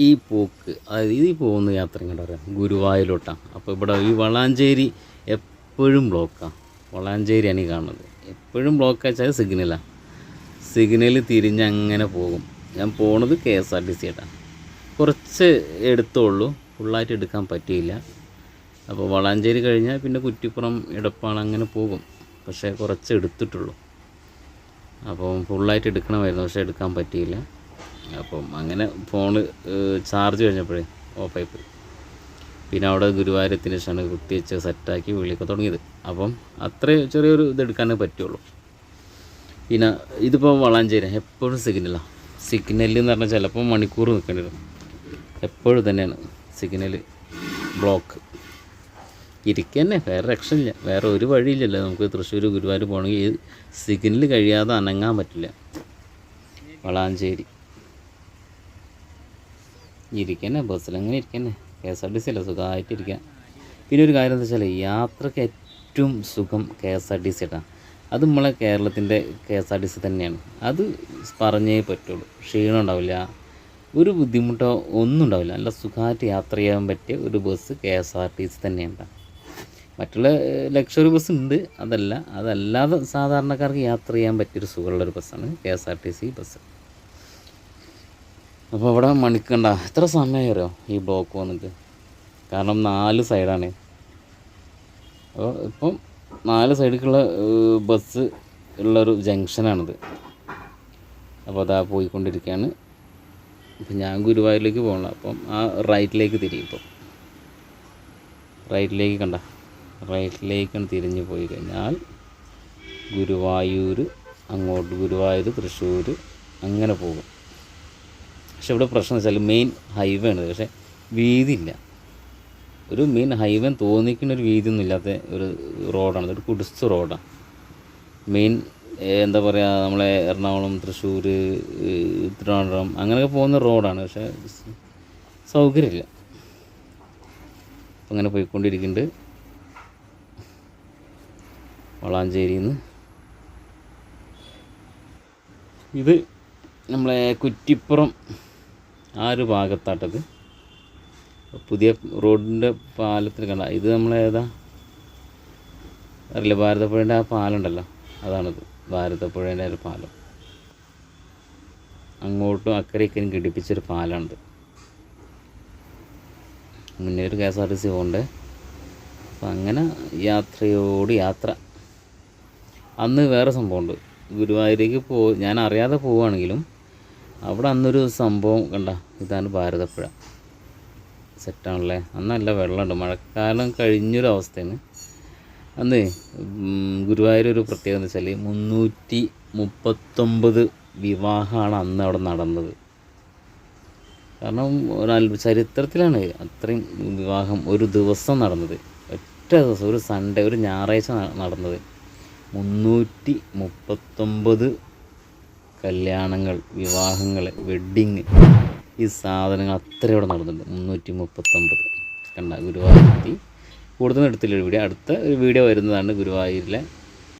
ഈ പോക്ക്, അതായത് ഈ പോകുന്ന യാത്ര ഇങ്ങോട്ട് പറയാം ഗുരുവായൂരിലോട്ടാണ്. അപ്പോൾ ഇവിടെ ഈ വളാഞ്ചേരി എപ്പോഴും ബ്ലോക്കാണ്. വളാഞ്ചേരിയാണ് ഈ കാണുന്നത്. എപ്പോഴും ബ്ലോക്ക് വെച്ചാൽ സിഗ്നൽ തിരിഞ്ഞ് അങ്ങനെ പോകും. ഞാൻ പോണത് KSRTC ആയിട്ടാണ്. കുറച്ച് എടുത്തുള്ളൂ, ഫുള്ളായിട്ട് എടുക്കാൻ പറ്റിയില്ല. അപ്പോൾ വളാഞ്ചേരി കഴിഞ്ഞാൽ പിന്നെ കുറ്റിപ്പുറം, ഇടപ്പാൾ അങ്ങനെ പോകും. പക്ഷേ കുറച്ച് എടുത്തിട്ടുള്ളൂ. അപ്പം ഫുള്ളായിട്ട് എടുക്കണമായിരുന്നു, പക്ഷേ എടുക്കാൻ പറ്റിയില്ല. അപ്പം അങ്ങനെ ഫോണ് ചാർജ് കഴിഞ്ഞപ്പോഴേ ഓഫായി പോയി. പിന്നെ അവിടെ ഗുരുവായൂരത്തിന് ശേഷമാണ് കുത്തിവെച്ച് സെറ്റാക്കി വിളിയൊക്കെ തുടങ്ങിയത്. അപ്പം അത്ര ചെറിയൊരു ഇതെടുക്കാനേ പറ്റുള്ളൂ. പിന്നെ ഇതിപ്പോൾ വളാഞ്ചേരി എപ്പോഴും സിഗ്നൽ എന്ന് പറഞ്ഞാൽ ചിലപ്പോൾ മണിക്കൂർ നിൽക്കേണ്ടി വരും. എപ്പോഴും തന്നെയാണ് സിഗ്നൽ ബ്ലോക്ക്. ഇരിക്കന്നെ, വേറെ രക്ഷയില്ല, വേറെ ഒരു വഴിയില്ലല്ലോ. നമുക്ക് തൃശ്ശൂർ ഗുരുവായൂർ പോകണമെങ്കിൽ ഈ സിഗ്നൽ കഴിയാതെ അനങ്ങാൻ പറ്റില്ല. വളാഞ്ചേരി ഇരിക്കന്നെ, ബസ്സിലങ്ങനെ ഇരിക്കന്നെ. KSRTC അല്ല, സുഖമായിട്ടിരിക്കാം. പിന്നെ ഒരു കാര്യം എന്താ വെച്ചാൽ യാത്രയ്ക്ക് ഏറ്റവും സുഖം KSRTC ആയിട്ടാണ്. അത് നമ്മളെ കേരളത്തിൻ്റെ KSRTC തന്നെയാണ്. അത് പറഞ്ഞേ പറ്റുള്ളൂ. ക്ഷീണം ഉണ്ടാവില്ല, ഒരു ബുദ്ധിമുട്ടോ ഒന്നും ഉണ്ടാവില്ല. നല്ല സുഖമായിട്ട് യാത്ര ചെയ്യാൻ പറ്റിയ ഒരു ബസ് KSRTC തന്നെയാണ്. മറ്റുള്ള ലക്ഷറി ബസ് ഉണ്ട്, അതല്ലാതെ സാധാരണക്കാർക്ക് യാത്ര ചെയ്യാൻ പറ്റിയൊരു സുഖമുള്ളൊരു ബസ്സാണ് KSRTC ബസ്. അപ്പോൾ അവിടെ മണിക്കണ്ട എത്ര സമയമായി അറിയോ ഈ ബ്ലോക്ക് വന്നിട്ട്? കാരണം 4 സൈഡാണ്. അപ്പോൾ ഇപ്പം 4 സൈഡിലേക്കുള്ള ബസ് ഉള്ളൊരു ജംഗ്ഷനാണിത്. അപ്പോൾ അതാ പോയിക്കൊണ്ടിരിക്കുകയാണ്. അപ്പം ഞാൻ ഗുരുവായൂരിലേക്ക് പോകണം. അപ്പം ആ റൈറ്റിലേക്ക് തിരിയും. ഇപ്പം റൈറ്റിലേക്കാണ് തിരിഞ്ഞ് പോയി കഴിഞ്ഞാൽ ഗുരുവായൂർ, അങ്ങോട്ട് ഗുരുവായൂർ, തൃശ്ശൂർ അങ്ങനെ പോകും. പക്ഷെ ഇവിടെ പ്രശ്നം എന്ന് വെച്ചാൽ മെയിൻ ഹൈവേ ആണ്, പക്ഷേ വീതിയില്ല. ഒരു മെയിൻ ഹൈവേ തോന്നിക്കുന്നൊരു വീതിയൊന്നും ഇല്ലാത്ത ഒരു റോഡാണ്. ഒരു കുടിച്ച റോഡാണ്. മെയിൻ എന്താ പറയുക, നമ്മളെ എറണാകുളം, തൃശ്ശൂർ, തിരുവനന്തപുരം അങ്ങനെയൊക്കെ പോകുന്ന റോഡാണ്. പക്ഷേ സൗകര്യമില്ല. അങ്ങനെ പോയിക്കൊണ്ടിരിക്കുന്നുണ്ട് വളാഞ്ചേരിയിൽ നിന്ന്. ഇത് നമ്മളെ കുറ്റിപ്പുറം ആ ഒരു ഭാഗത്താട്ടത്. പുതിയ റോഡിൻ്റെ പാലത്തിന് കണ്ട, ഇത് നമ്മളേതാ അറിയില്ല, ഭാരതപ്പുഴേൻ്റെ ആ പാലമുണ്ടല്ലോ, അതാണിത്. ഭാരതപ്പുഴേൻ്റെ ഒരു പാലം അങ്ങോട്ടും അക്കരയ്ക്കും ഘടിപ്പിച്ചൊരു പാലമാണിത്. മുന്നേ ഒരു KSRTC പോകണ്ടേ. അപ്പം അങ്ങനെ യാത്ര. അന്ന് വേറെ സംഭവമുണ്ട്. ഗുരുവായൂരേക്ക് ഞാൻ അറിയാതെ പോവുകയാണെങ്കിലും അവിടെ അന്നൊരു സംഭവം കണ്ട, ഇതാണ് ഭാരതപ്പുഴ. സെറ്റാണല്ലേ. അന്ന് നല്ല വെള്ളമുണ്ട്. മഴക്കാലം കഴിഞ്ഞൊരു അവസ്ഥയാണ് അന്ന്. ഗുരുവായൂർ ഒരു പ്രത്യേകത എന്ന് വെച്ചാൽ 339 വിവാഹമാണ് അന്ന് അവിടെ നടന്നത്. കാരണം ചരിത്രത്തിലാണ് അത്രയും വിവാഹം ഒരു ദിവസം നടന്നത്. ഒറ്റ ദിവസം, ഒരു സൺഡേ, ഒരു ഞായറാഴ്ച നടന്നത്. 339 കല്യാണങ്ങൾ, വിവാഹങ്ങൾ, വെഡ്ഡിങ്, ഈ സാധനങ്ങൾ അത്ര ഇവിടെ നടന്നിട്ടുണ്ട്. 339 കണ്ട. ഗുരുവായൂരെത്തി. കൂടുതൽ എടുത്തില്ല വീഡിയോ. അടുത്ത ഒരു വീഡിയോ വരുന്നതാണ് ഗുരുവായൂരിലെ